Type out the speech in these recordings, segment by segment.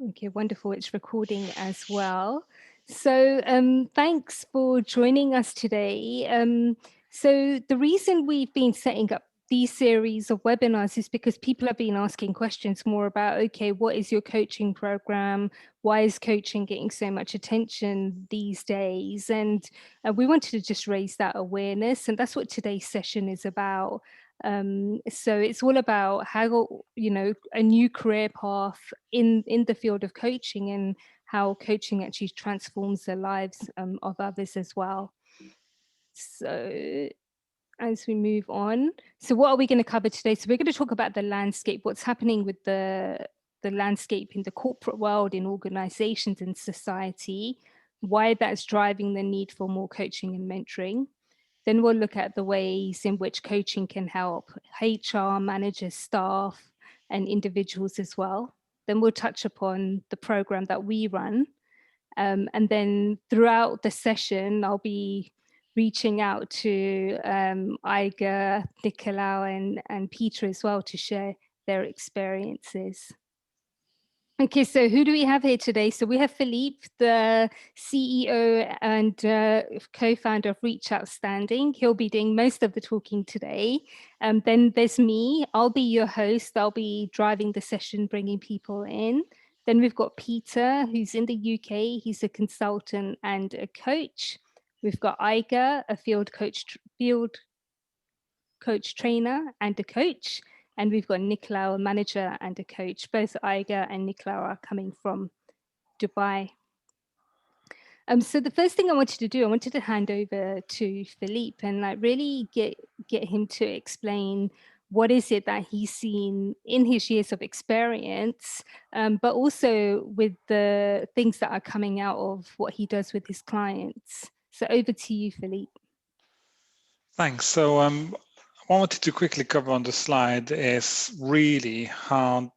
Okay, wonderful. It's recording as well. So thanks for joining us today. So the reason we've been setting up these series of webinars is because people have been asking questions more about, okay, what is your coaching program? Why is coaching getting so much attention these days? And we wanted to just raise that awareness. And that's what today's session is about. So it's all about how, a new career path in the field of coaching and how coaching actually transforms the lives of others as well. So as we move on, so what are we going to cover today? So we're going to talk about the landscape, what's happening with the landscape in the corporate world, in organizations and society, why that's driving the need for more coaching and mentoring. Then we'll look at the ways in which coaching can help HR, managers, staff, and individuals as well. Then we'll touch upon the program that we run. And then throughout the session, I'll be reaching out to Iga, Nicolau, and Peter as well to share their experiences. Okay, so who do we have here today? So we have Philippe, the CEO and co-founder of Reach Outstanding. He'll be doing most of the talking today. Then there's me. I'll be your host. I'll be driving the session, bringing people in. Then we've got Peter, who's in the UK. He's a consultant and a coach. We've got Iga, a field coach trainer and a coach. And we've got Nicolau, a manager and a coach. Both Iga and Nicolau are coming from Dubai. So the first thing I wanted to do, I wanted to hand over to Philippe and like really get him to explain what is it that he's seen in his years of experience, but also with the things that are coming out of what he does with his clients. So over to you, Philippe. Thanks. So what I wanted to quickly cover on the slide is really how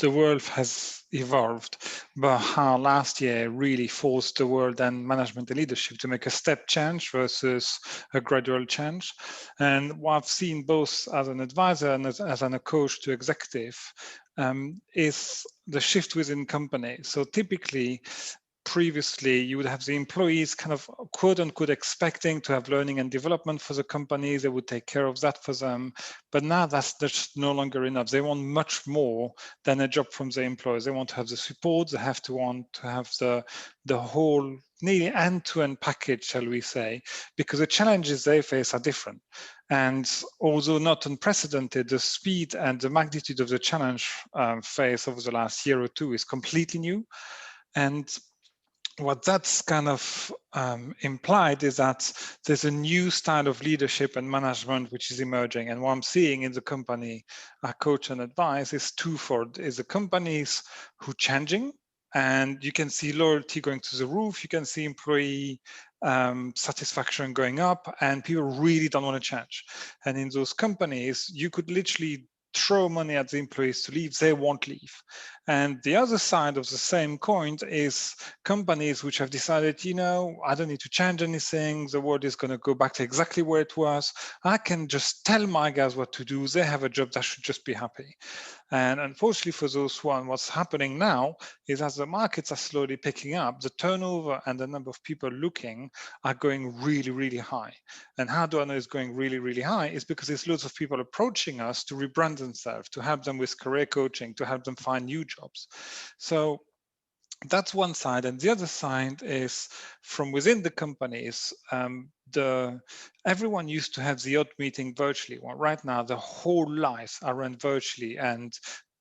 the world has evolved, but how last year really forced the world and management and leadership to make a step change versus a gradual change. And what I've seen both as an advisor and as a coach to executive is the shift within companies. So typically, previously you would have the employees kind of quote unquote expecting to have learning and development for the companies. They would take care of that for them. But now that's just no longer enough. They want much more than a job from the employees. They want to have the support. They have to want to have the whole nearly end-to-end package, shall we say, because the challenges they face are different. And although not unprecedented, the speed and the magnitude of the challenge faced over the last year or two is completely new. And what that's kind of implied is that there's a new style of leadership and management which is emerging. And what I'm seeing in the company I coach and advise is twofold. Is the companies who changing, and you can see loyalty going to the roof. You can see employee satisfaction going up, and people really don't want to change. And in those companies, you could literally throw money at the employees to leave, they won't leave. And the other side of the same coin is companies which have decided, you know, I don't need to change anything. The world is going to go back to exactly where it was. I can just tell my guys what to do. They have a job that should just be happy. And unfortunately for those one, what's happening now is as the markets are slowly picking up, the turnover and the number of people looking are going really, really high. And how do I know it's going really, really high? Is because there's loads of people approaching us to rebrand themselves, to help them with career coaching, to help them find new jobs. So that's one side. And the other side is from within the companies, everyone used to have the odd meeting virtually. Well, right now, the whole lives are run virtually. And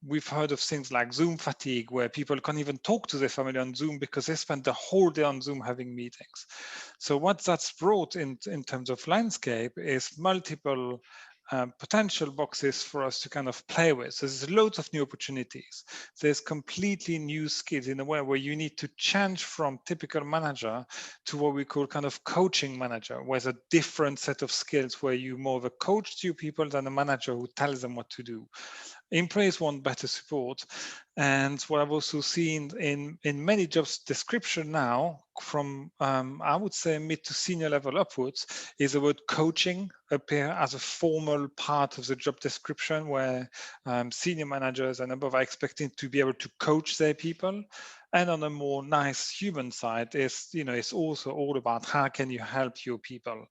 we've heard of things like Zoom fatigue, where people can't even talk to their family on Zoom because they spend the whole day on Zoom having meetings. So what that's brought in terms of landscape is multiple potential boxes for us to kind of play with. So there's loads of new opportunities. There's completely new skills in a way where you need to change from typical manager to what we call kind of coaching manager, where there's a different set of skills where you more of a coach to your people than a manager who tells them what to do. employees want better support. And what I've also seen in many jobs description now, from I would say mid to senior level upwards, is the word coaching appear as a formal part of the job description, where senior managers and above are expecting to be able to coach their people. And on a more nice human side, it's also all about how can you help your people.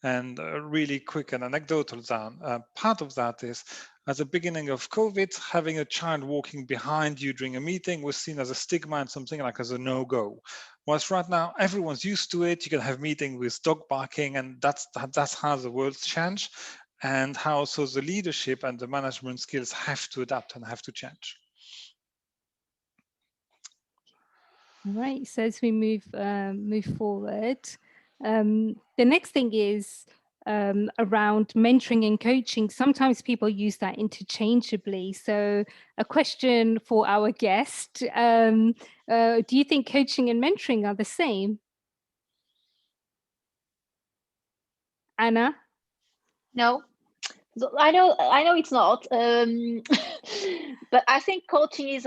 And really quick and anecdotal down, part of that is, at the beginning of COVID, having a child walking behind you during a meeting was seen as a stigma and something like as a no-go. Whilst right now everyone's used to it, you can have meetings with dog barking, and that's how the world's changed, and how also the leadership and the management skills have to adapt and have to change. All right. So as we move forward, the next thing is around mentoring and coaching. Sometimes people use that interchangeably. So a question for our guest: do you think coaching and mentoring are the same? Anna? No, I know it's not. But I think coaching is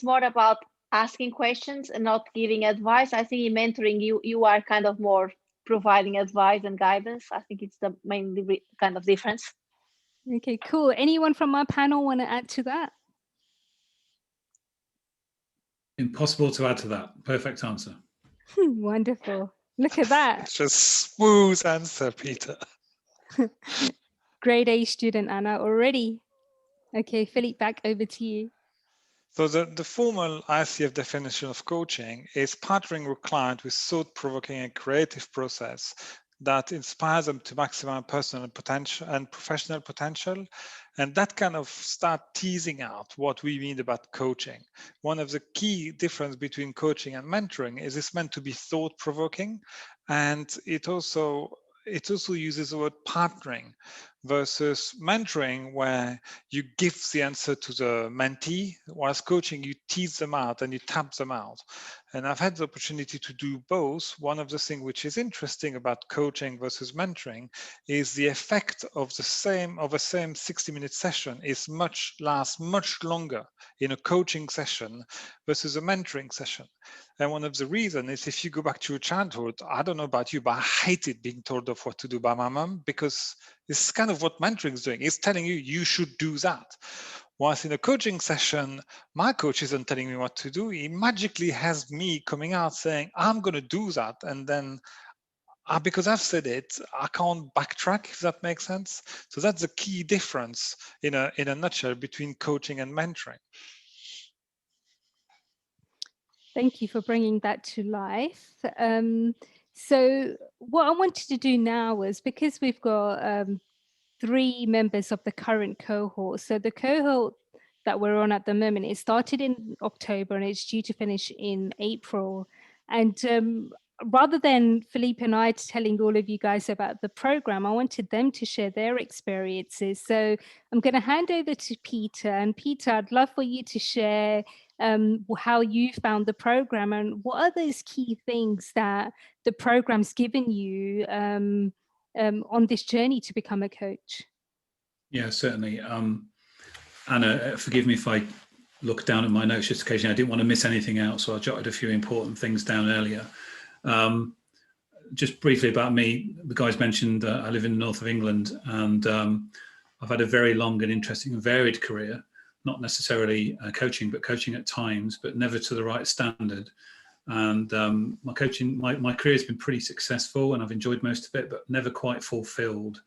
more about asking questions and not giving advice. I think in mentoring, you are kind of more providing advice and guidance. I think it's the main kind of difference. Okay, cool. Anyone from our panel want to add to that? Impossible to add to that. Perfect answer. Wonderful. Look at that. It's just smooth answer, Peter. Grade A student, Anna, already. Okay, Philippe, back over to you. So the formal ICF definition of coaching is partnering with clients with thought-provoking and creative process that inspires them to maximize personal potential and professional potential. And that kind of start teasing out what we mean about coaching. One of the key difference between coaching and mentoring is it's meant to be thought-provoking, and it also uses the word partnering, versus mentoring, where you give the answer to the mentee, whilst coaching, you tease them out and you tap them out. And I've had the opportunity to do both. One of the things which is interesting about coaching versus mentoring is the effect of a same 60-minute session lasts much longer in a coaching session versus a mentoring session. And one of the reasons is, if you go back to your childhood, I don't know about you, but I hated being told of what to do by my mom, because it's kind of what mentoring is doing. It's telling you, you should do that. Whilst in a coaching session, my coach isn't telling me what to do. He magically has me coming out saying, I'm going to do that. And then because I've said it, I can't backtrack, if that makes sense. So that's the key difference in a nutshell between coaching and mentoring. Thank you for bringing that to life. So what I wanted to do now was, because we've got 3 members of the current cohort. So the cohort that we're on at the moment, it started in October and it's due to finish in April. And rather than Philippe and I telling all of you guys about the program, I wanted them to share their experiences. So I'm going to hand over to Peter. And Peter, I'd love for you to share how you found the program, and what are those key things that the program's given you on this journey to become a coach? Yeah, certainly. Anna, forgive me if I look down at my notes just occasionally. I didn't want to miss anything out, so I jotted a few important things down earlier. Just briefly about me, the guys mentioned I live in the north of England, and I've had a very long and interesting and varied career, not necessarily coaching, but coaching at times, but never to the right standard. And my career has been pretty successful, and I've enjoyed most of it, but never quite fulfilled,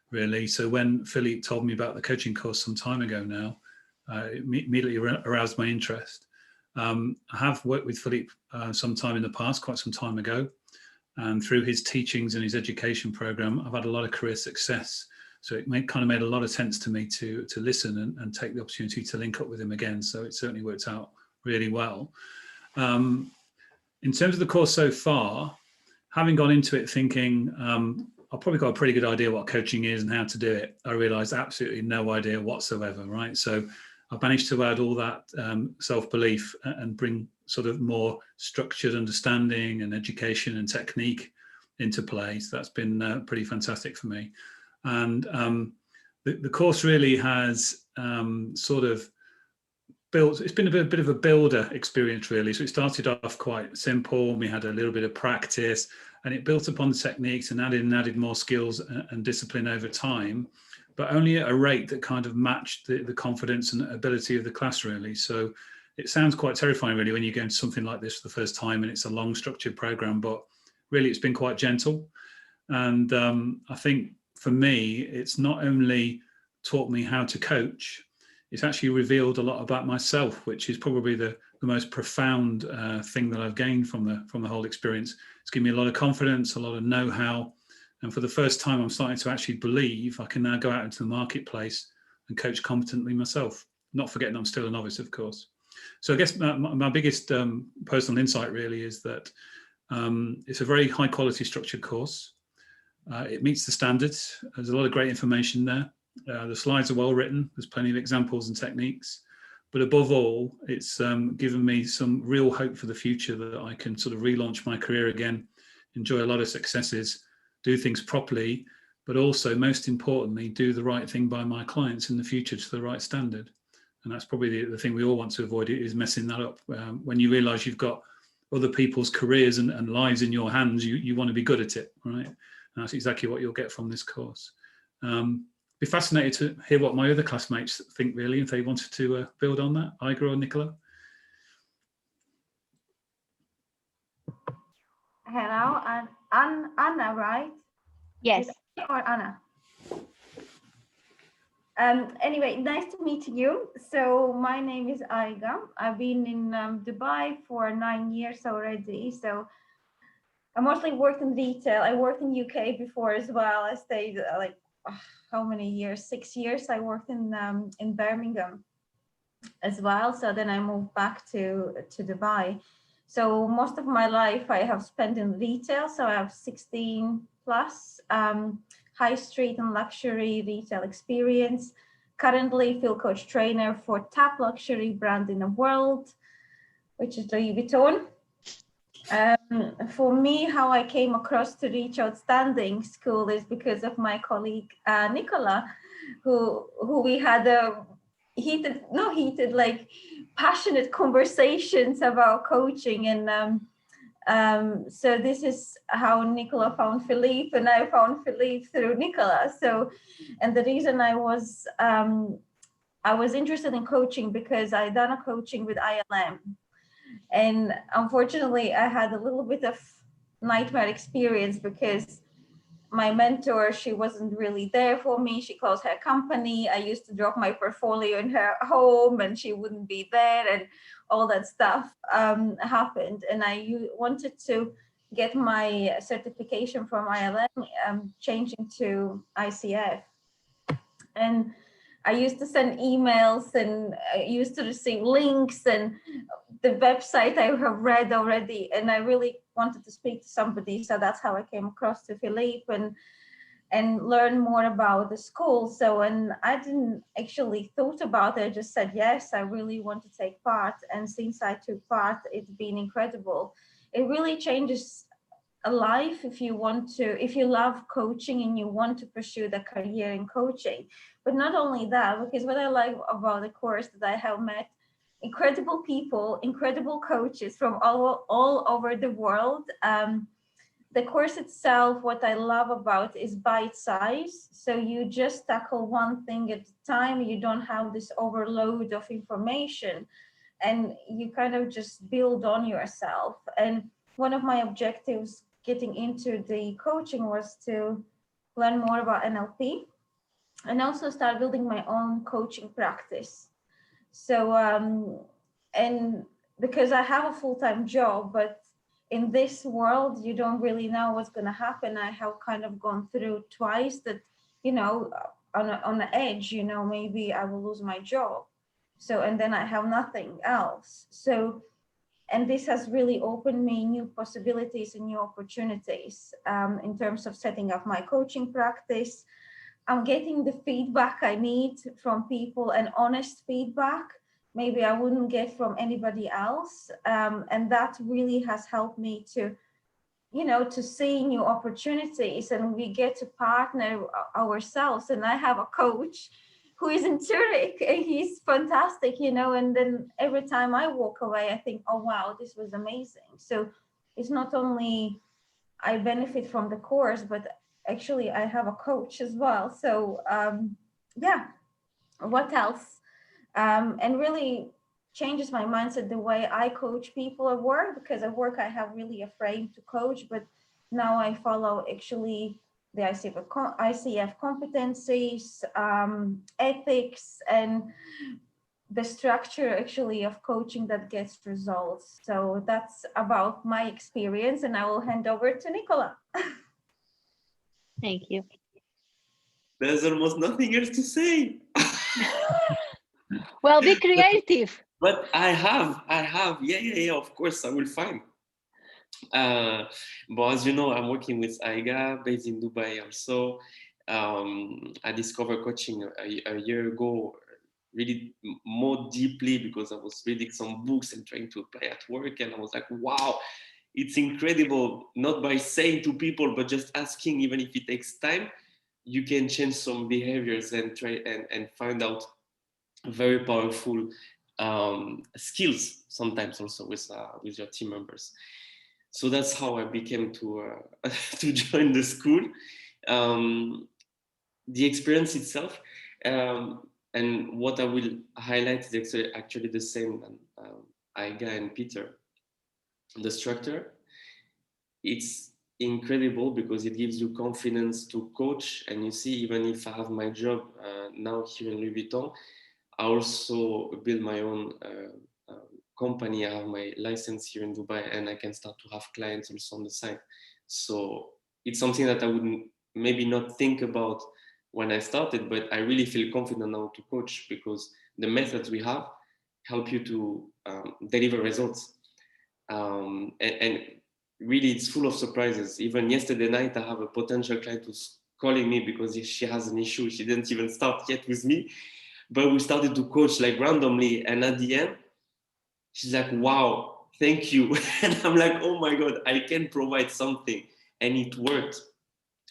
really. So when Philippe told me about the coaching course some time ago now, it immediately aroused my interest. I have worked with Philippe some time in the past, quite some time ago, and through his teachings and his education program, I've had a lot of career success. So it kind of made a lot of sense to me to listen and take the opportunity to link up with him again. So it certainly worked out really well. In terms of the course so far, having gone into it thinking, I've probably got a pretty good idea what coaching is and how to do it, I realized absolutely no idea whatsoever, right? So I've managed to add all that self-belief and bring sort of more structured understanding and education and technique into play. So that's been pretty fantastic for me. And the course really has sort of built, it's been a bit of a builder experience really. So it started off quite simple. We had a little bit of practice and it built upon the techniques and added more skills and discipline over time, but only at a rate that kind of matched the confidence and ability of the class really. So it sounds quite terrifying really when you go into something like this for the first time and it's a long structured program, but really it's been quite gentle. And I think for me, it's not only taught me how to coach, it's actually revealed a lot about myself, which is probably the most profound thing that I've gained from the whole experience. It's given me a lot of confidence, a lot of know-how, and for the first time, I'm starting to actually believe I can now go out into the marketplace and coach competently myself. Not forgetting I'm still a novice, of course. So I guess my biggest personal insight really is that it's a very high-quality structured course. It meets the standards. There's a lot of great information there. The slides are well written. There's plenty of examples and techniques. But above all, it's given me some real hope for the future that I can sort of relaunch my career again, enjoy a lot of successes, do things properly, but also, most importantly, do the right thing by my clients in the future to the right standard. And that's probably the thing we all want to avoid, is messing that up. When you realize you've got other people's careers and lives in your hands, you want to be good at it, right? And that's exactly what you'll get from this course. Be fascinated to hear what my other classmates think, really, if they wanted to build on that. Iga or Nicola? Hello, and Anna, right? Yes. Or Anna? Anyway, nice to meet you. So my name is Iga. I've been in Dubai for 9 years already. So I mostly worked in retail. I worked in UK before as well. I stayed how many years? 6 years. I worked in Birmingham as well. So then I moved back to Dubai. So most of my life I have spent in retail. So I have 16 plus high street and luxury retail experience. Currently field coach trainer for top luxury brand in the world, which is Louis Vuitton. For me, how I came across to Reach Outstanding School is because of my colleague Nicola, who we had a passionate conversations about coaching, and so this is how Nicola found Philippe, and I found Philippe through Nicola. So, and the reason I was interested in coaching because I done a coaching with ILM. And unfortunately, I had a little bit of nightmare experience because my mentor, she wasn't really there for me. She closed her company. I used to drop my portfolio in her home and she wouldn't be there, and all that stuff happened. And I wanted to get my certification from ILM, changing to ICF. And I used to send emails and I used to receive links and the website I have read already, and I really wanted to speak to somebody. So that's how I came across to Philippe and learn more about the school. So, and I didn't actually thought about it, I just said, yes, I really want to take part. And since I took part, it's been incredible. It really changes a life if you love coaching and you want to pursue the career in coaching. But not only that, because what I like about the course that I have met incredible people, incredible coaches from all over the world. The course itself, what I love about is bite size. So you just tackle one thing at a time. You don't have this overload of information and you kind of just build on yourself. And one of my objectives getting into the coaching was to learn more about NLP and also start building my own coaching practice. So, and because I have a full-time job, but in this world, you don't really know what's going to happen. I have kind of gone through twice that, on the edge, maybe I will lose my job. So, and then I have nothing else. So, and this has really opened me new possibilities and new opportunities in terms of setting up my coaching practice. I'm getting the feedback I need from people, and honest feedback maybe I wouldn't get from anybody else. And that really has helped me to you know, to see new opportunities, and we get to partner ourselves. And I have a coach who is in Zurich, and he's fantastic, you know, and then every time I walk away, I think, oh, wow, this was amazing. So it's not only I benefit from the course, but actually I have a coach as well. So yeah, what else? And really changes my mindset, the way I coach people at work, because at work I have really a frame to coach, but now I follow actually the ICF competencies, ethics, and the structure actually of coaching that gets results. So that's about my experience, and I will hand over to Nicola. Thank you. There's almost nothing else to say. Well, be creative. But I have, yeah, of course, I will find. But as you know, I'm working with AIGA, based in Dubai also. I discovered coaching a year ago, really more deeply, because I was reading some books and trying to apply at work. And I was like, wow, it's incredible. Not by saying to people, but just asking, even if it takes time, you can change some behaviors and try and find out very powerful skills sometimes also with your team members. So that's how I became to to join the school. The experience itself, and what I will highlight is actually the same than Aiga and Peter. The structure, it's incredible because it gives you confidence to coach. And you see, even if I have my job now here in Louis Vuitton, I also build my own company. I have my license here in Dubai, and I can start to have clients also on the side. So it's something that I wouldn't maybe not think about when I started, but I really feel confident now to coach, because the methods we have help you to deliver results. And really, it's full of surprises. Even yesterday night, I have a potential client who's calling me because she has an issue. She didn't even start yet with me, but we started to coach like randomly. And at the end, she's like, wow, thank you. And I'm like, oh my God, I can provide something. And it worked.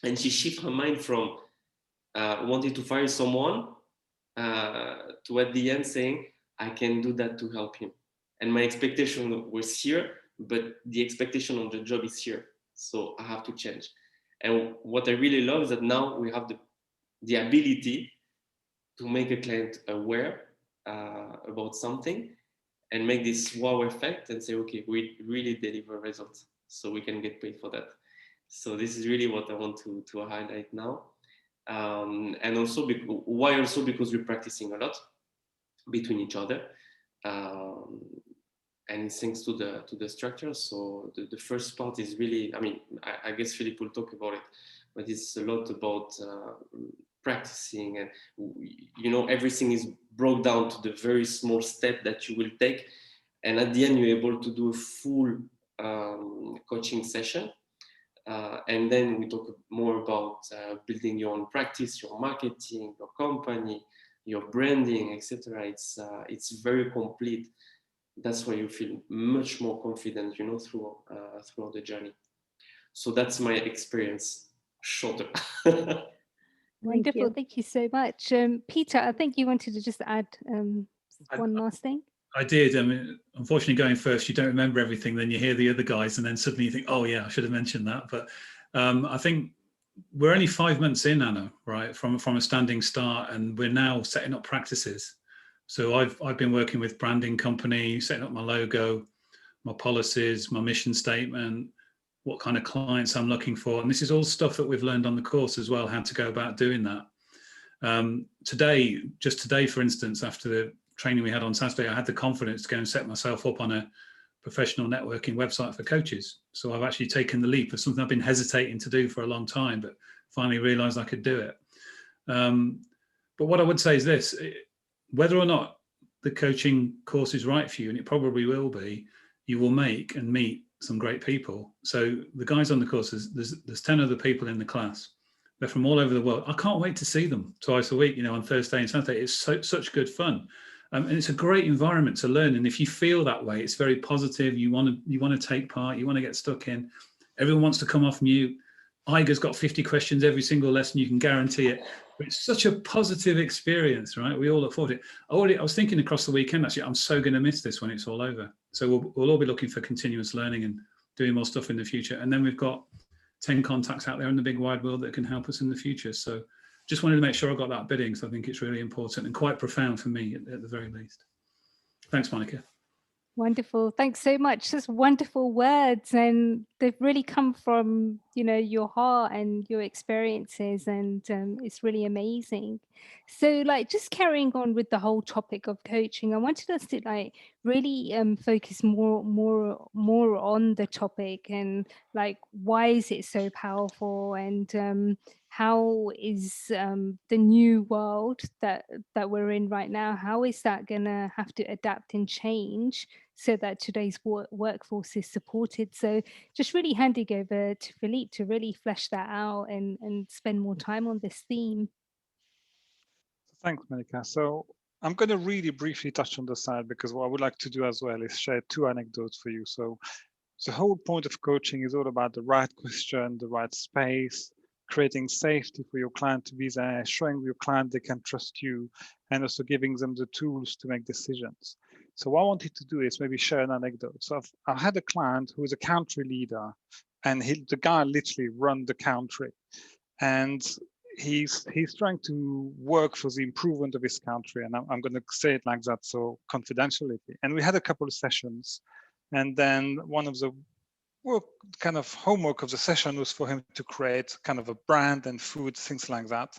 And she shifted her mind from wanting to fire someone to at the end saying, I can do that to help him. And my expectation was here, but the expectation on the job is here. So I have to change. And what I really love is that now we have the ability to make a client aware about something and make this wow effect and say, okay, we really deliver results, so we can get paid for that. So this is really what I want to highlight now. And also, why also? Because we're practicing a lot between each other. And it's thanks to the structure. So the first part is really, I mean, I guess Philippe will talk about it, but it's a lot about practicing, and you know, everything is broke down to the very small step that you will take, and at the end you're able to do a full coaching session. And then we talk more about building your own practice, your marketing, your company, your branding, etc. It's very complete. That's why you feel much more confident, you know, throughout the journey. So that's my experience, shorter. Wonderful. Thank you so much. Peter, I think you wanted to just add one last thing. I did. I mean, unfortunately, going first, you don't remember everything. Then you hear the other guys, and then suddenly you think, "Oh yeah, I should have mentioned that." But I think we're only 5 months in, Anna, right, from a standing start, and we're now setting up practices. So I've been working with branding company, setting up my logo, my policies, my mission statement, what kind of clients I'm looking for, and this is all stuff that we've learned on the course as well, how to go about doing that. Just today, for instance, after the training we had on Saturday, I had the confidence to go and set myself up on a professional networking website for coaches. So I've actually taken the leap of something I've been hesitating to do for a long time, but finally realized I could do it. But what I would say is this: whether or not the coaching course is right for you, and it probably will be, you will make and meet some great people. So the guys on the course, there's 10 other people in the class. They're from all over the world. I can't wait to see them twice a week, you know, on Thursday and Saturday. It's such good fun. And it's a great environment to learn. And if you feel that way, it's very positive. You want to take part, you want to get stuck in. Everyone wants to come off mute. Iger's got 50 questions every single lesson, you can guarantee it. But it's such a positive experience, right? We all look forward to it. I was thinking across the weekend, actually, I'm so going to miss this when it's all over. So we'll all be looking for continuous learning and doing more stuff in the future. And then we've got 10 contacts out there in the big wide world that can help us in the future. So just wanted to make sure I got that bidding. So I think it's really important and quite profound for me at the very least. Thanks, Monica. Wonderful. Thanks so much. Just wonderful words, and they've really come from, you know, your heart and your experiences, and it's really amazing. So, like, just carrying on with the whole topic of coaching, I wanted us to like really focus more on the topic, and like, why is it so powerful, and how is the new world that we're in right now, how is that gonna have to adapt and change so that today's workforce is supported? So just really handing over to Philippe to really flesh that out and spend more time on this theme. Thanks, Monica. So I'm going to really briefly touch on the side, because what I would like to do as well is share 2 anecdotes for you. So the whole point of coaching is all about the right question, the right space, creating safety for your client to be there, showing your client they can trust you, and also giving them the tools to make decisions. So what I wanted to do is maybe share an anecdote. So I've had a client who is a country leader, and the guy literally run the country, and he's trying to work for the improvement of his country, and I'm going to say it like that, so confidentiality. And we had a couple of sessions, and then one of the kind of homework of the session was for him to create kind of a brand and food, things like that.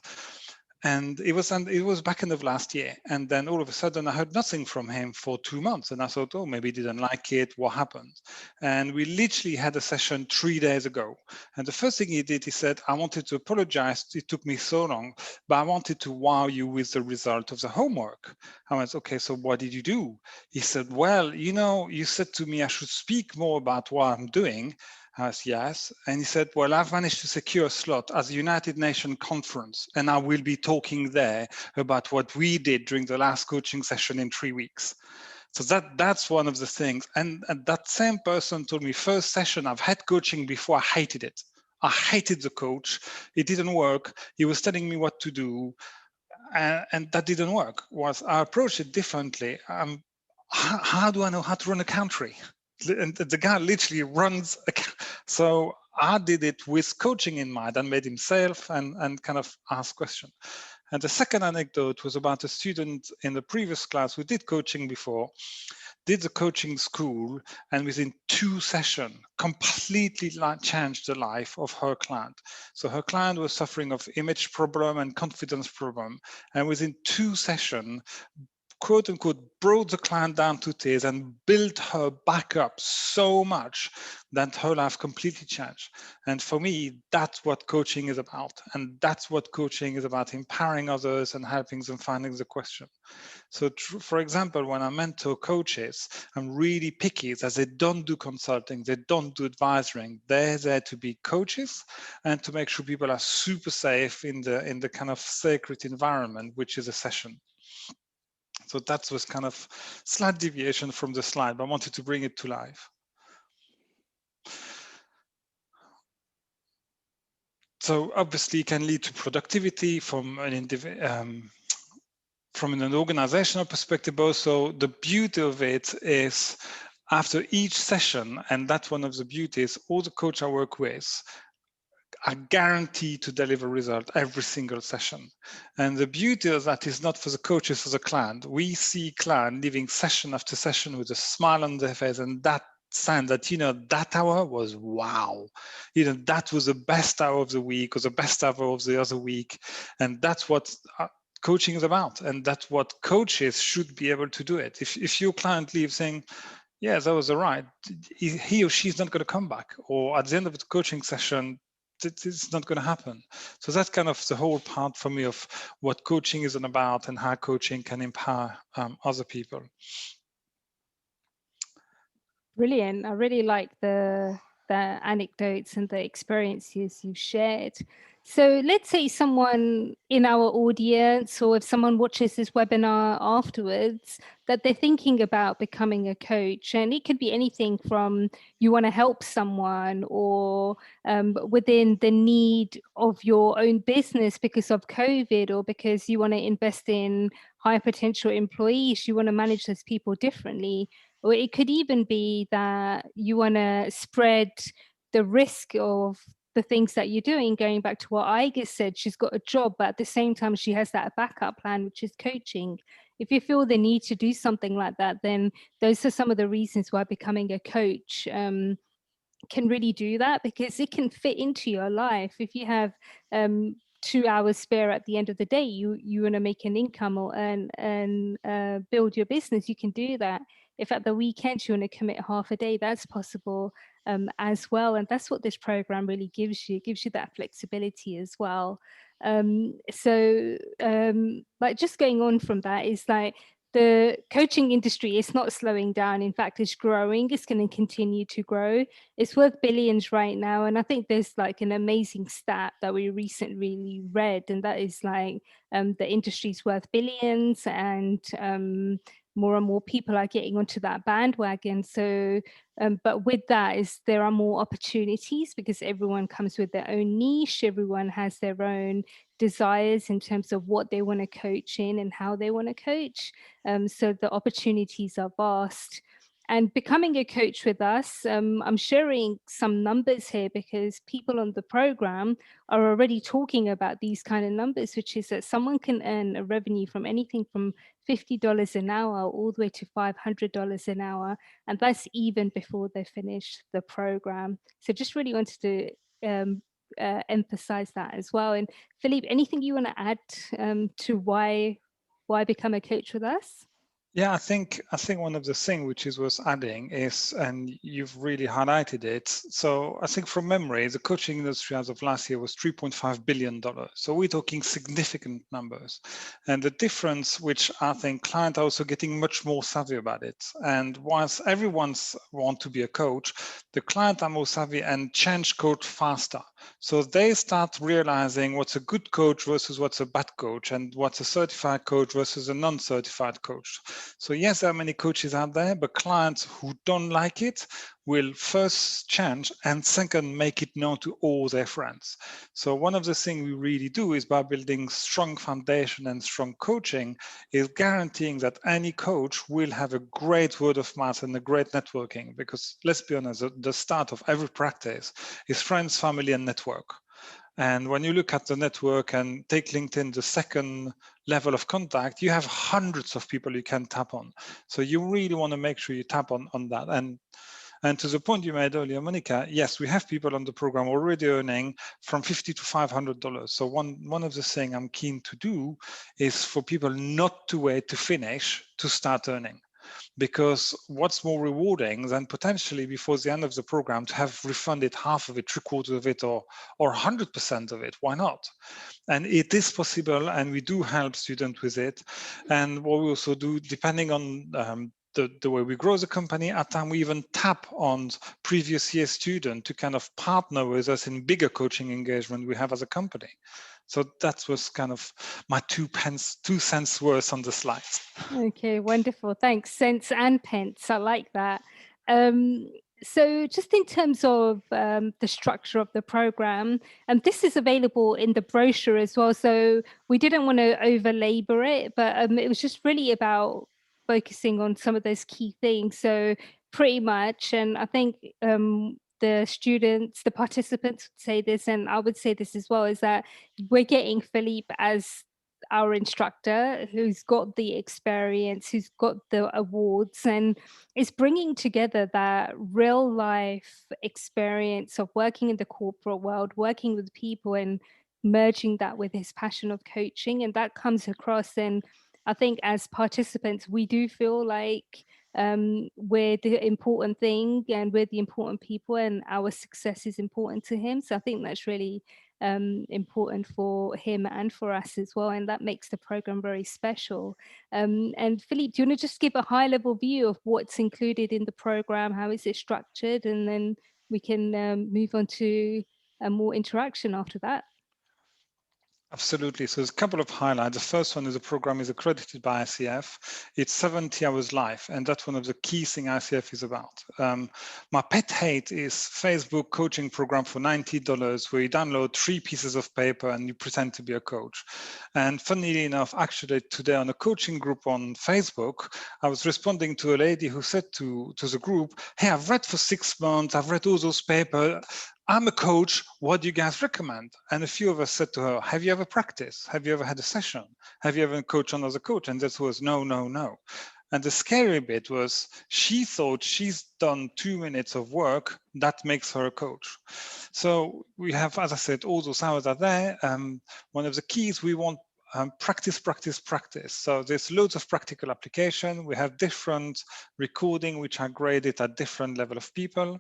And it was back end of last year, and then all of a sudden I heard nothing from him for 2 months, and I thought, oh, maybe he didn't like it, what happened? And we literally had a session 3 days ago, and the first thing he did, he said, I wanted to apologize, it took me so long, but I wanted to wow you with the result of the homework. I went, okay, so what did you do? He said, well, you know, you said to me I should speak more about what I'm doing. I said, yes. And he said, well, I've managed to secure a slot at the United Nations conference, and I will be talking there about what we did during the last coaching session in 3 weeks. So that's one of the things. And that same person told me, first session, I've had coaching before, I hated it. I hated the coach. It didn't work. He was telling me what to do. And that didn't work. I approached it differently. How do I know how to run a country? And the guy literally runs. So I did it with coaching in mind and made himself and kind of ask questions. And the second anecdote was about a student in the previous class who did coaching before, did the coaching school, and within 2 sessions, completely changed the life of her client. So her client was suffering of image problem and confidence problem. And within 2 sessions, quote unquote, brought the client down to tears and built her back up so much that her life completely changed. And for me, that's what coaching is about. And that's what coaching is about, empowering others and helping them finding the question. So for example, when I mentor coaches, I'm really picky that they don't do consulting, they don't do advising. They're there to be coaches and to make sure people are super safe in the kind of sacred environment, which is a session. So that was kind of slight deviation from the slide, but I wanted to bring it to life. So obviously it can lead to productivity from an organizational perspective also. The beauty of it is after each session, and that's one of the beauties, all the coach I work with are guaranteed to deliver result every single session. And the beauty of that is not for the coaches, for the client. We see client leaving session after session with a smile on their face, and that sign that, you know, that hour was wow. You know, that was the best hour of the week or the best hour of the other week. And that's what coaching is about. And that's what coaches should be able to do it. If your client leaves saying, yeah, that was all right, he or she's not going to come back. Or at the end of the coaching session, it's not going to happen. So that's kind of the whole part for me of what coaching is about and how coaching can empower other people. Brilliant. I really like the anecdotes and the experiences you shared. So let's say someone in our audience, or if someone watches this webinar afterwards, that they're thinking about becoming a coach. And it could be anything from you want to help someone, or within the need of your own business because of COVID, or because you want to invest in high potential employees, you want to manage those people differently. Or it could even be that you want to spread the risk of the things that you're doing. Going back to what Iga said, she's got a job, but at the same time she has that backup plan, which is coaching. If you feel the need to do something like that, then those are some of the reasons why becoming a coach can really do that, because it can fit into your life. If you have 2 hours spare at the end of the day, you want to make an income or build your business, you can do that. If at the weekend you want to commit half a day, that's possible as well. And that's what this program really gives you. It gives you that flexibility as well. Like, just going on from that is like, the coaching industry is not slowing down. In fact, it's growing. It's going to continue to grow. It's worth billions right now. And I think there's like an amazing stat that we recently read, and that is like the industry's worth billions, and more and more people are getting onto that bandwagon. So, but with that is there are more opportunities, because everyone comes with their own niche. Everyone has their own desires in terms of what they want to coach in and how they want to coach. So the opportunities are vast. And becoming a coach with us, I'm sharing some numbers here because people on the program are already talking about these kind of numbers, which is that someone can earn a revenue from anything from $50 an hour all the way to $500 an hour. And that's even before they finish the program. So just really wanted to emphasize that as well. And Philippe, anything you want to add to why become a coach with us? Yeah, I think one of the things which is worth adding is, and you've really highlighted it. So I think from memory, the coaching industry as of last year was $3.5 billion. So we're talking significant numbers. And the difference, which I think clients are also getting much more savvy about it. And whilst everyone's want to be a coach, the client are more savvy and change coach faster. So they start realizing what's a good coach versus what's a bad coach, and what's a certified coach versus a non-certified coach. So yes, there are many coaches out there, but clients who don't like it will first change, and second, make it known to all their friends. So one of the things we really do is, by building strong foundation and strong coaching, is guaranteeing that any coach will have a great word of mouth and a great networking. Because let's be honest, the start of every practice is friends, family, and network. And when you look at the network and take LinkedIn, the second level of contact, you have hundreds of people you can tap on. So you really want to make sure you tap on that. And to the point you made earlier, Monica, yes, we have people on the program already earning from $50 to $500. So one of the things I'm keen to do is for people not to wait to finish to start earning. Because what's more rewarding than potentially before the end of the program to have refunded half of it, 3/4 of it, or 100% of it? Why not? And it is possible, and we do help students with it. And what we also do, depending on the way we grow the company, at times we even tap on previous year students to kind of partner with us in bigger coaching engagement we have as a company. So that was kind of my 2 cents worth on the slides. Okay, wonderful. Thanks. Cents and pence. I like that. So just in terms of the structure of the program, and this is available in the brochure as well. So we didn't want to overlabor it, but it was just really about focusing on some of those key things. So pretty much, and I think the students, the participants would say this, and I would say this as well, is that we're getting Philippe as our instructor, who's got the experience, who's got the awards, and is bringing together that real life experience of working in the corporate world, working with people, and merging that with his passion of coaching. And that comes across. And I think as participants, we do feel like we're the important thing, and we're the important people, and our success is important to him. So I think that's really important for him and for us as well, and that makes the program very special. And Philippe, do you want to just give a high-level view of what's included in the program? How is it structured? And then we can move on to more interaction after that. Absolutely. So there's a couple of highlights. The first one is the program is accredited by ICF. It's 70 hours live, and that's one of the key things ICF is about. My pet hate is Facebook coaching program for $90 where you download 3 pieces of paper and you pretend to be a coach. And funnily enough, actually today on a coaching group on Facebook, I was responding to a lady who said to the group, hey, I've read for 6 months, I've read all those papers. I'm a coach, what do you guys recommend? And a few of us said to her, have you ever practiced? Have you ever had a session? Have you ever coached another coach? And that was no, no, no. And the scary bit was she thought she's done 2 minutes of work, that makes her a coach. So we have, as I said, all those hours are there. One of the keys we want practice, practice, practice. So there's loads of practical application. We have different recording, which are graded at different level of people.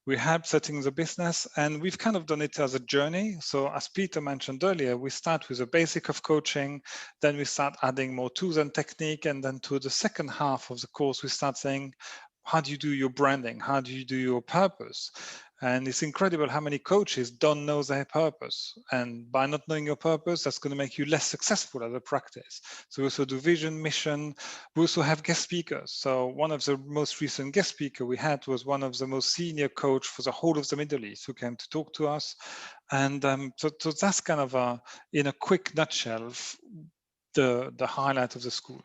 We help setting the business, and we've kind of done it as a journey. So as Peter mentioned earlier, we start with a basic of coaching, then we start adding more tools and technique, and then to the second half of the course, we start saying, how do you do your branding? How do you do your purpose? And it's incredible how many coaches don't know their purpose. And by not knowing your purpose, that's going to make you less successful as a practice. So we also do vision, mission. We also have guest speakers. So one of the most recent guest speaker we had was one of the most senior coach for the whole of the Middle East who came to talk to us. And so that's kind of in a quick nutshell, the highlight of the school.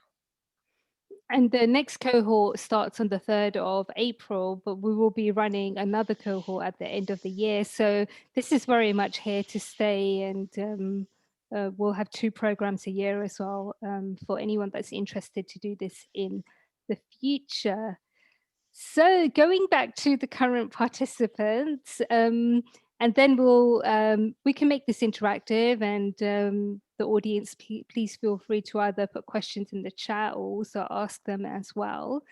And the next cohort starts on the 3rd of April, but we will be running another cohort at the end of the year. So this is very much here to stay, and we'll have 2 programs a year as well for anyone that's interested to do this in the future. So going back to the current participants, and then we can make this interactive, and the audience, please feel free to either put questions in the chat or also ask them as well.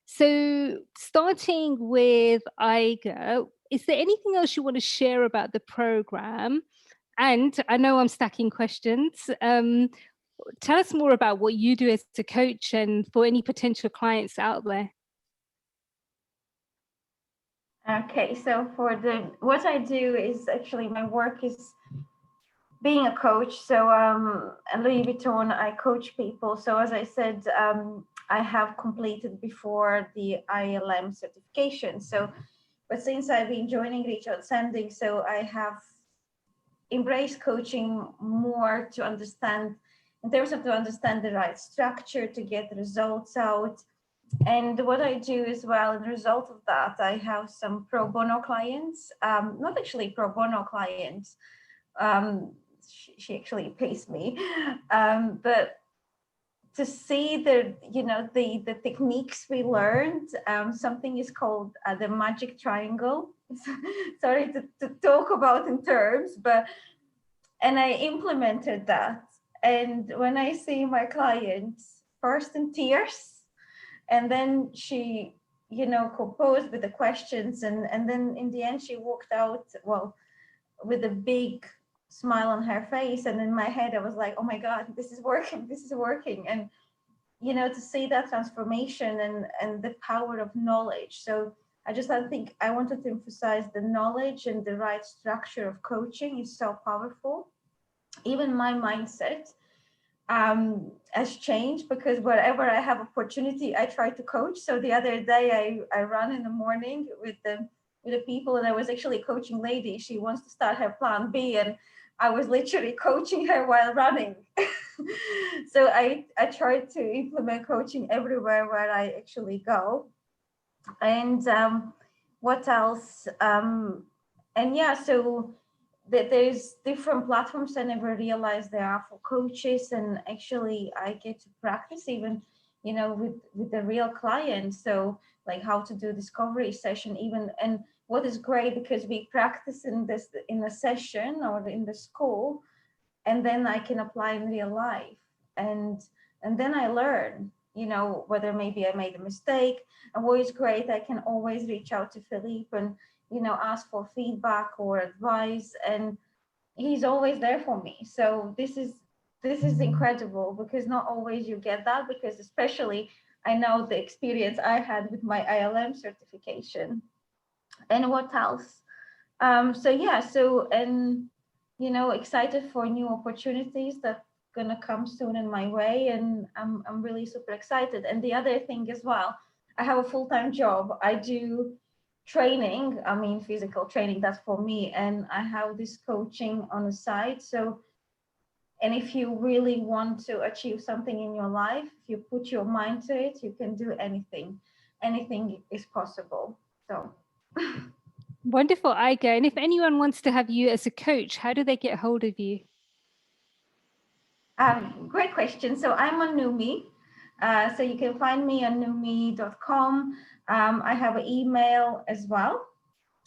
So starting with Iga, is there anything else you want to share about the program? And I know I'm stacking questions. Tell us more about what you do as a coach and for any potential clients out there. Okay, so for what I do is actually my work is being a coach. So at Louis Vuitton, I coach people. So as I said, I have completed before the ILM certification. So, but since I've been joining Richard Sanding, so I have embraced coaching more to understand, in terms of to understand the right structure to get the results out. And what I do as well, as a result of that, I have some pro bono clients, not actually pro bono clients. She actually pays me, but to see the techniques we learned, something is called the magic triangle. Sorry to talk about in terms, and I implemented that. And when I see my clients first in tears, and then she, composed with the questions, and then in the end she walked out, well, with a big smile on her face, and in my head I was like, oh my God, this is working. And to see that transformation and the power of knowledge. So I think I wanted to emphasize the knowledge and the right structure of coaching is so powerful. Even my mindset has changed, because wherever I have opportunity, I try to coach. So the other day I run in the morning with the people, and I was actually coaching lady. She wants to start her plan B, and I was literally coaching her while running. So I try to implement coaching everywhere where I actually go. And what else? And yeah, so there's different platforms I never realized there are for coaches, and actually I get to practice even, with the real clients. So like how to do discovery session even, and what is great, because we practice in a session or in the school, and then I can apply in real life, and then I learn, whether maybe I made a mistake. And what is great, I can always reach out to Philippe and ask for feedback or advice, and he's always there for me. So this is incredible, because not always you get that, because especially I know the experience I had with my ILM certification. And what else? And excited for new opportunities that gonna come soon in my way, and I'm really super excited. And the other thing as well, I have a full-time job. I do training, physical training, that's for me, and I have this coaching on the side. So, and if you really want to achieve something in your life, if you put your mind to it, you can do anything. Anything is possible. So Wonderful, Iga. And if anyone wants to have you as a coach, how do they get hold of you? Great question. So I'm on Numi. So you can find me on numi.com. I have an email as well.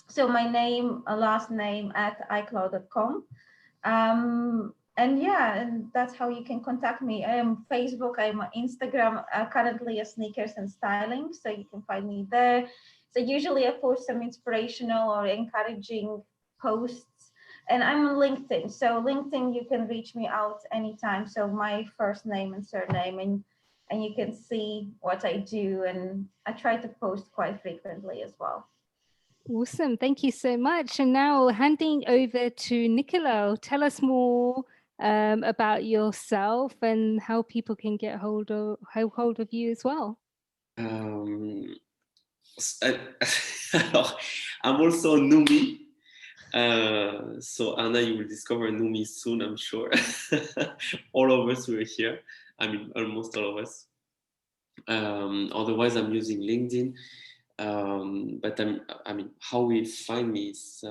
So my name, last name at icloud.com. And yeah, and that's how you can contact me. I am Facebook, I'm on Instagram, currently a sneakers and styling. So you can find me there. So usually I post some inspirational or encouraging posts, and I'm on LinkedIn. So LinkedIn, you can reach me out anytime. So my first name and surname, and you can see what I do. And I try to post quite frequently as well. Awesome. Thank you so much. And now handing over to Nicola. Tell us more about yourself and how people can get hold of you as well. Alors, I'm also Numi. So Anna, you will discover Numi soon, I'm sure. All of us who are here. I mean, almost all of us. Otherwise, I'm using LinkedIn. But how we find me is,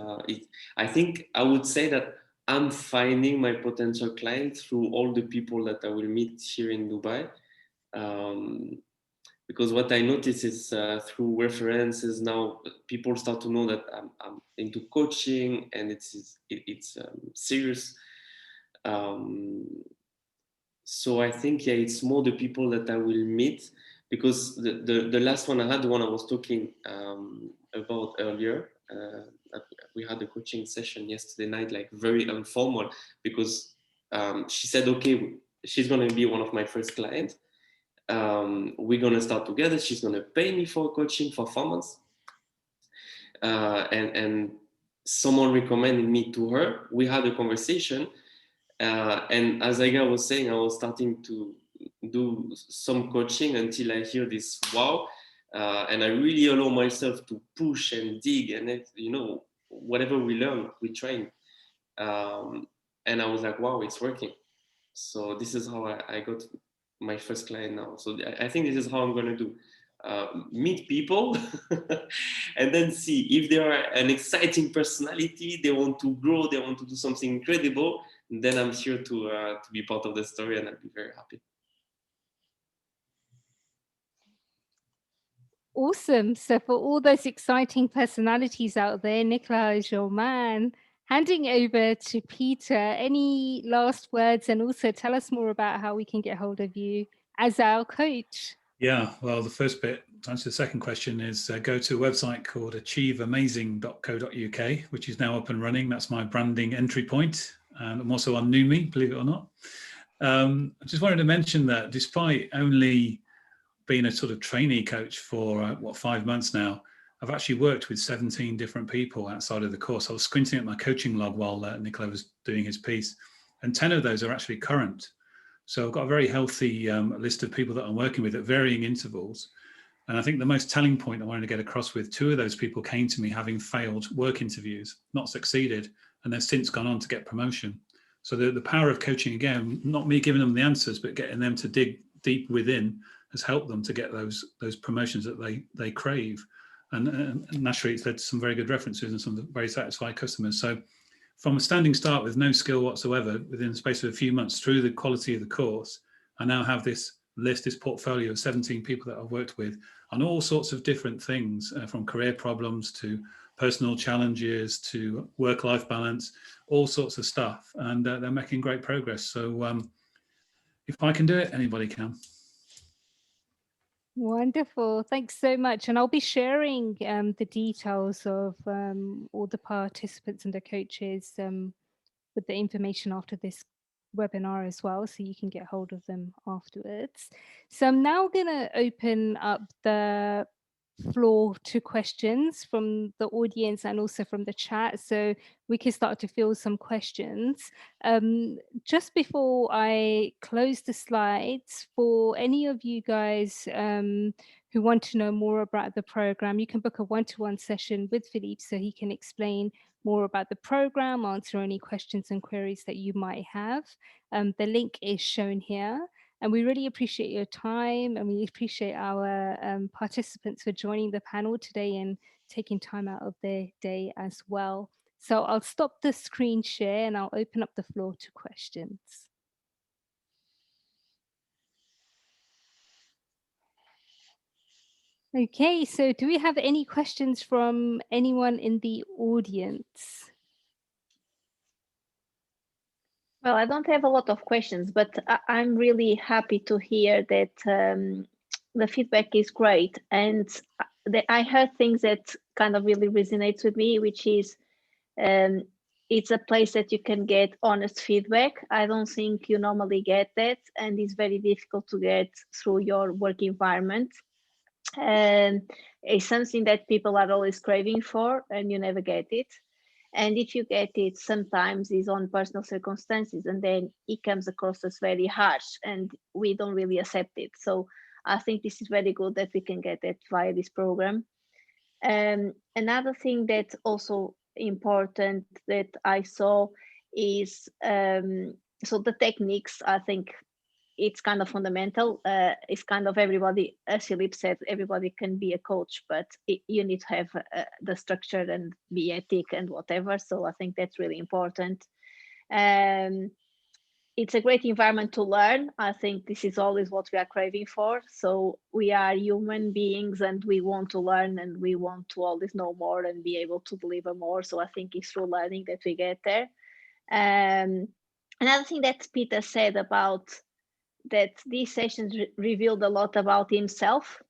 I think I would say that I'm finding my potential clients through all the people that I will meet here in Dubai. Because what I notice is through references now, people start to know that I'm into coaching and it's serious. So I think, yeah, it's more the people that I will meet, because the last one I had, the one I was talking about earlier, we had a coaching session yesterday night, like very informal, because she said, okay, she's going to be one of my first clients. We're going to start together. She's going to pay me for coaching for 4 months. And someone recommended me to her. We had a conversation. And as Aiga was saying, I was starting to do some coaching until I hear this wow. And I really allow myself to push and dig, and whatever we learn, we train. And I was like, wow, it's working. So this is how I got my first client now. So I think this is how I'm going to do. Meet people and then see if they are an exciting personality, they want to grow, they want to do something incredible, then I'm here to be part of the story, and I'll be very happy. Awesome. So for all those exciting personalities out there, Nicola is your man. Handing over to Peter, any last words, and also tell us more about how we can get hold of you as our coach. Yeah, well, the first bit, to answer the second question, is go to a website called achieveamazing.co.uk, which is now up and running. That's my branding entry point. And I'm also on Numi, believe it or not. I just wanted to mention that despite only being a sort of trainee coach for 5 months now, I've actually worked with 17 different people outside of the course. I was squinting at my coaching log while Nicola was doing his piece, and 10 of those are actually current. So I've got a very healthy list of people that I'm working with at varying intervals. And I think the most telling point I wanted to get across with, 2 of those people came to me having failed work interviews, not succeeded, and they've since gone on to get promotion. So the power of coaching, again, not me giving them the answers, but getting them to dig deep within, has helped them to get those promotions that they crave. And naturally, it's led to some very good references and some very satisfied customers. So from a standing start with no skill whatsoever, within the space of a few months, through the quality of the course, I now have this list, this portfolio of 17 people that I've worked with on all sorts of different things, from career problems to personal challenges to work-life balance, all sorts of stuff. And they're making great progress. So if I can do it, anybody can. Wonderful. Thanks so much. And I'll be sharing the details of all the participants and the coaches with the information after this webinar as well, so you can get hold of them afterwards. So I'm now going to open up the floor to questions from the audience and also from the chat, so we can start to field some questions. Just before I close the slides, for any of you guys who want to know more about the program, you can book a one-to-one session with Philippe so he can explain more about the program, answer any questions and queries that you might have. The link is shown here. And we really appreciate your time, and we appreciate our participants for joining the panel today and taking time out of their day as well. So I'll stop the screen share and I'll open up the floor to questions. Okay, so do we have any questions from anyone in the audience? Well, I don't have a lot of questions, but I'm really happy to hear that the feedback is great. And I heard things that kind of really resonates with me, which is it's a place that you can get honest feedback. I don't think you normally get that, and it's very difficult to get through your work environment. And it's something that people are always craving for, and you never get it. And if you get it, sometimes it's on personal circumstances, and then it comes across as very harsh, and we don't really accept it. So I think this is very good that we can get that via this program. Another thing that's also important that I saw is so the techniques. I think it's kind of fundamental. It's kind of everybody, as Philippe said, everybody can be a coach, but you need to have the structure and be ethic and whatever. So I think that's really important. It's a great environment to learn. I think this is always what we are craving for. So we are human beings and we want to learn and we want to always know more and be able to deliver more. So I think it's through learning that we get there. Another thing that Peter said about that these sessions revealed a lot about himself.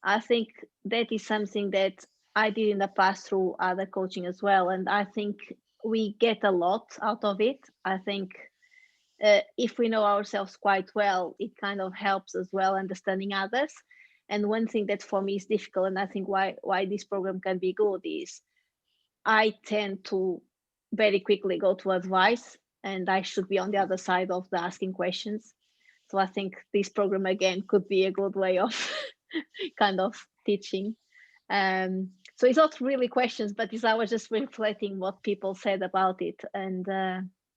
I think that is something that I did in the past through other coaching as well. And I think we get a lot out of it. I think if we know ourselves quite well, it kind of helps as well understanding others. And one thing that for me is difficult, and I think why this program can be good, is I tend to very quickly go to advice, and I should be on the other side of the asking questions. So I think this program again could be a good way of kind of teaching. So it's not really questions, but I was just reflecting what people said about it. And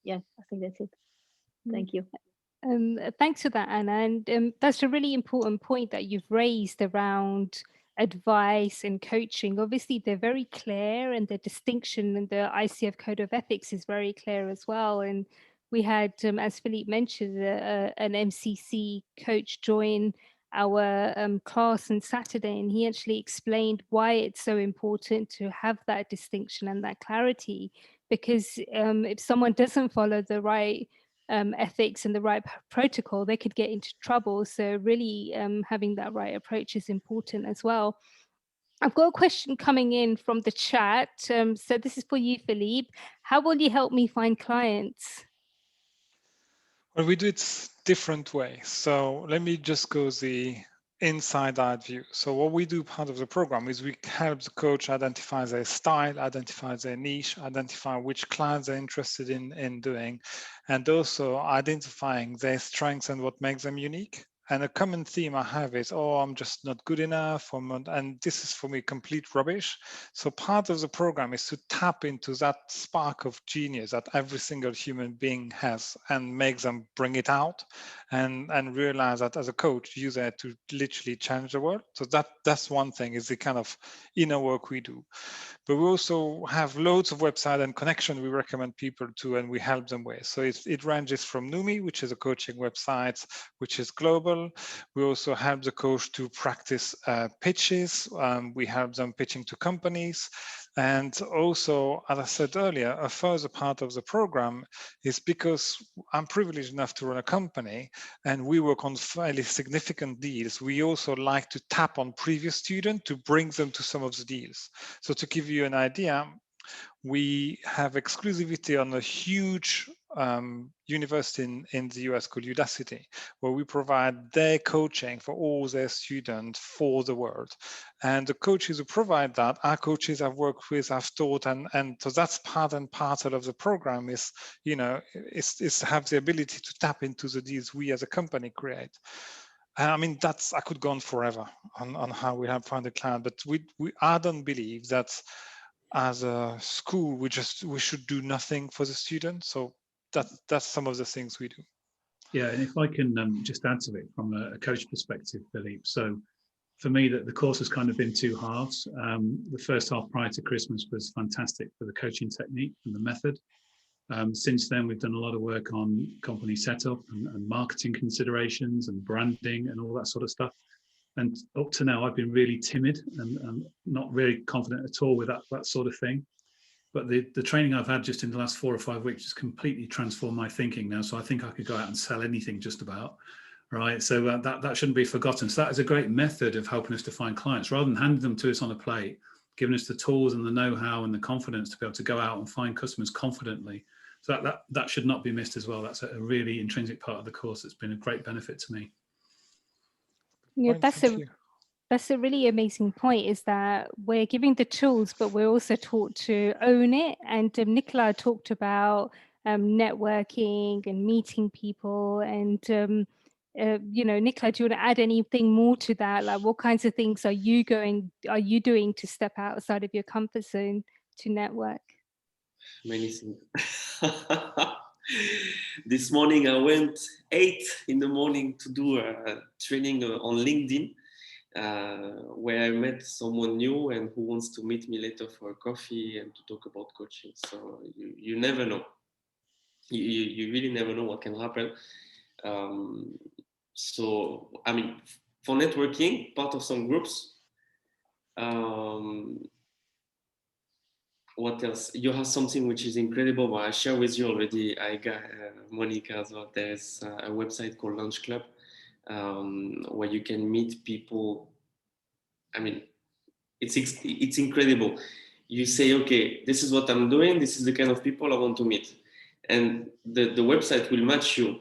yeah, I think that's it. Thank you. Thanks for that, Anna. And that's a really important point that you've raised around advice and coaching. Obviously, they're very clear, and the distinction in the ICF Code of Ethics is very clear as well. And we had, as Philippe mentioned, an MCC coach join our class on Saturday, and he actually explained why it's so important to have that distinction and that clarity. Because if someone doesn't follow the right ethics and the right protocol, they could get into trouble. So really having that right approach is important as well. I've got a question coming in from the chat. So this is for you, Philippe. How will you help me find clients? Well, we do it different ways. So let me just go the inside out view. So what we do part of the program is we help the coach identify their style, identify their niche, identify which clients they're interested in doing, and also identifying their strengths and what makes them unique. And a common theme I have is, oh, I'm just not good enough, and this is for me complete rubbish. So part of the program is to tap into that spark of genius that every single human being has and make them bring it out and realize that as a coach, you're there to literally change the world. So that's one thing, is the kind of inner work we do. But we also have loads of websites and connection we recommend people to and we help them with. So it ranges from Numi, which is a coaching website, which is global. We also help the coach to practice pitches. We help them pitching to companies. And also, as I said earlier, a further part of the program is because I'm privileged enough to run a company and we work on fairly significant deals. We also like to tap on previous students to bring them to some of the deals. So to give you an idea, we have exclusivity on a huge university in the US called Udacity, where we provide their coaching for all their students for the world. And the coaches who provide that are coaches I've worked with, I've taught, and so that's part and parcel of the program is, is have the ability to tap into the deals we as a company create. I mean, I could go on forever on how we have found a client, but I don't believe that as a school, we should do nothing for the students. So that's some of the things we do. Yeah, and if I can just add to it from a coach perspective, Philippe. So for me, the course has kind of been two halves. The first half prior to Christmas was fantastic for the coaching technique and the method. Since then, we've done a lot of work on company setup and marketing considerations and branding and all that sort of stuff. And up to now, I've been really timid and not really confident at all with that sort of thing. But the training I've had just in the last 4 or 5 weeks has completely transformed my thinking now. So I think I could go out and sell anything just about, right? So that shouldn't be forgotten. So that is a great method of helping us to find clients rather than handing them to us on a plate, giving us the tools and the know-how and the confidence to be able to go out and find customers confidently. So that should not be missed as well. That's a really intrinsic part of the course that's been a great benefit to me. Yeah, that's a really amazing point, is that we're giving the tools, but we're also taught to own it. And Nicola talked about networking and meeting people. And, Nicola, do you want to add anything more to that? Like, what kinds of things are you doing to step outside of your comfort zone to network? Many things. This morning I went 8 in the morning to do a training on LinkedIn, where I met someone new and who wants to meet me later for a coffee and to talk about coaching. So you never know. You really never know what can happen. So, I mean, for networking, part of some groups. What else? You have something which is incredible, but I share with you already. I got Monica as well. There's a website called Lunch Club, where you can meet people. I mean, it's incredible. You say, okay, this is what I'm doing. This is the kind of people I want to meet, and the website will match you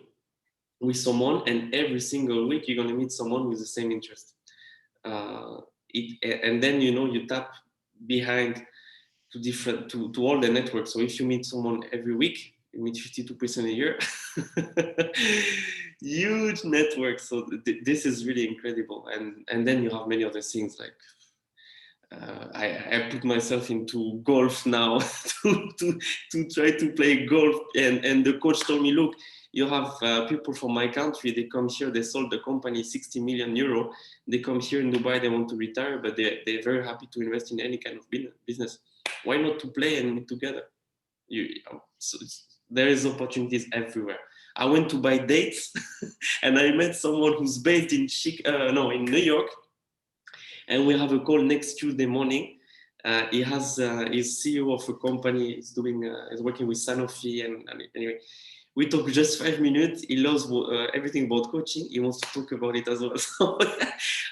with someone. And every single week, you're gonna meet someone with the same interest. And then you tap behind to all the networks. So if you meet someone every week, you meet 52% a year. Huge network. So this is really incredible. And then you have many other things like I put myself into golf now to try to play golf. And the coach told me, look, you have people from my country, they come here, they sold the company 60 million euro. They come here in Dubai, they want to retire, but they're very happy to invest in any kind of business. Why not to play and meet together? So there is opportunities everywhere. I went to buy dates and I met someone who's based in New York. And we have a call next Tuesday morning. He has he's CEO of a company. He's working with Sanofi, and anyway, we talk just 5 minutes. He loves everything about coaching. He wants to talk about it as well. So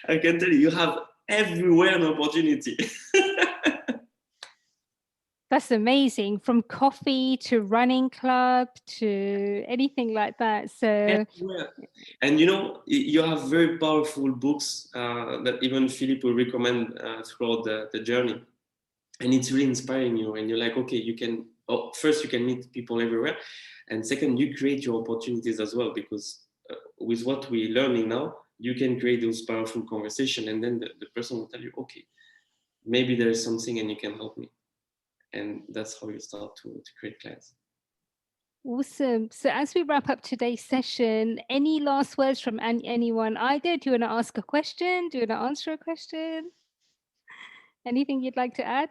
I can tell you have everywhere an opportunity. That's amazing. From coffee to running club to anything like that. So, everywhere. And you have very powerful books that even Philippe will recommend throughout the journey. And it's really inspiring you. And you're like, okay, first you can meet people everywhere. And second, you create your opportunities as well, because with what we're learning now, you can create those powerful conversations. And then the person will tell you, okay, maybe there is something and you can help me. And that's how you start to create clients. Awesome. So as we wrap up today's session, any last words from anyone? Either, do you want to ask a question? Do you want to answer a question? Anything you'd like to add?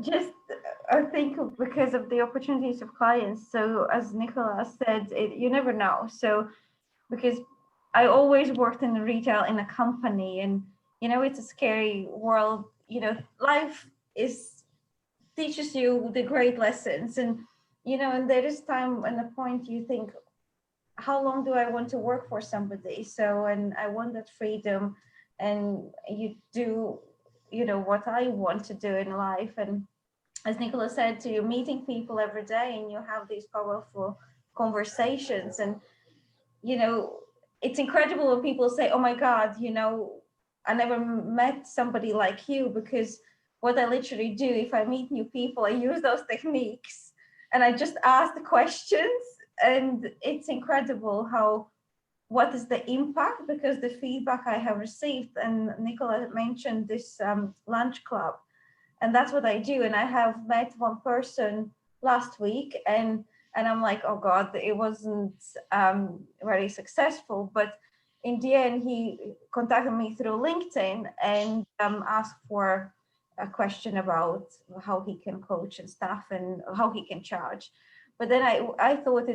Just I think because of the opportunities of clients. So as Nicola said, you never know. So because I always worked in retail in a company, and it's a scary world. Life teaches you the great lessons, and and there is time and a point you think, how long do I want to work for somebody? So, and I want that freedom, and you do what I want to do in life. And as Nicola said, you're meeting people every day and you have these powerful conversations. And, you know, it's incredible when people say, oh my God, you know, I never met somebody like you, because what I literally do, if I meet new people, I use those techniques and I just ask the questions. And it's incredible what is the impact, because the feedback I have received, and Nicola mentioned this lunch club, and that's what I do. And I have met one person last week, and I'm like, oh God, it wasn't very successful. But in the end, he contacted me through LinkedIn and asked for a question about how he can coach and stuff and how he can charge. But then I thought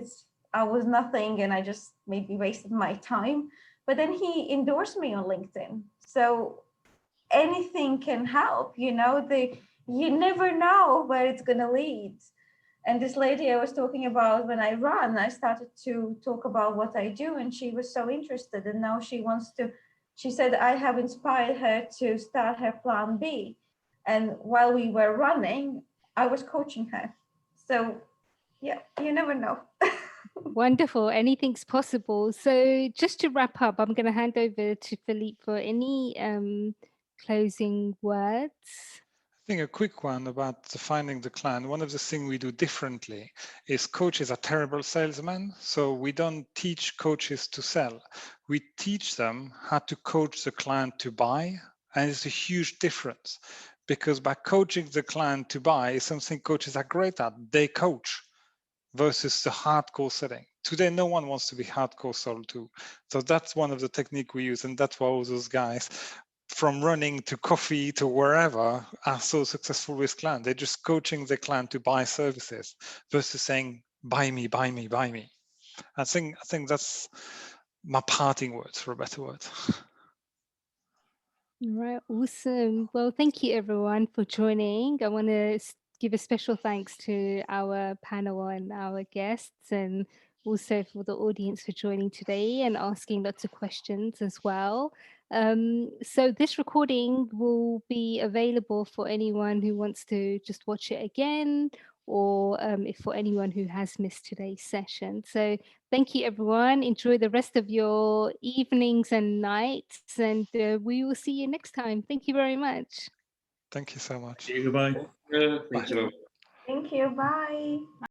I was nothing, and I just maybe wasted my time. But then he endorsed me on LinkedIn. So anything can help, you know, you never know where it's going to lead. And this lady I was talking about, when I run, I started to talk about what I do, and she was so interested. And now she said I have inspired her to start her plan B. And while we were running, I was coaching her. So yeah, you never know. Wonderful. Anything's possible. So just to wrap up, I'm going to hand over to Philippe for any closing words. I think a quick one about finding the client. One of the things we do differently is coaches are terrible salesmen. So we don't teach coaches to sell. We teach them how to coach the client to buy. And it's a huge difference, because by coaching the client to buy is something coaches are great at. They coach versus the hardcore selling. Today, no one wants to be hardcore sold to. So that's one of the techniques we use. And that's why all those guys, from running to coffee to wherever, are so successful with clients. They're just coaching the client to buy services versus saying, buy me, buy me, buy me. I think that's my parting words, for a better word. All right, awesome. Well, thank you everyone for joining. I want to give a special thanks to our panel and our guests, and also for the audience for joining today and asking lots of questions as well. So this recording will be available for anyone who wants to just watch it again, or if for anyone who has missed today's session. So thank you, everyone. Enjoy the rest of your evenings and nights, and we will see you next time. Thank you very much. Thank you so much. Goodbye. Thank you. Thank you. Bye.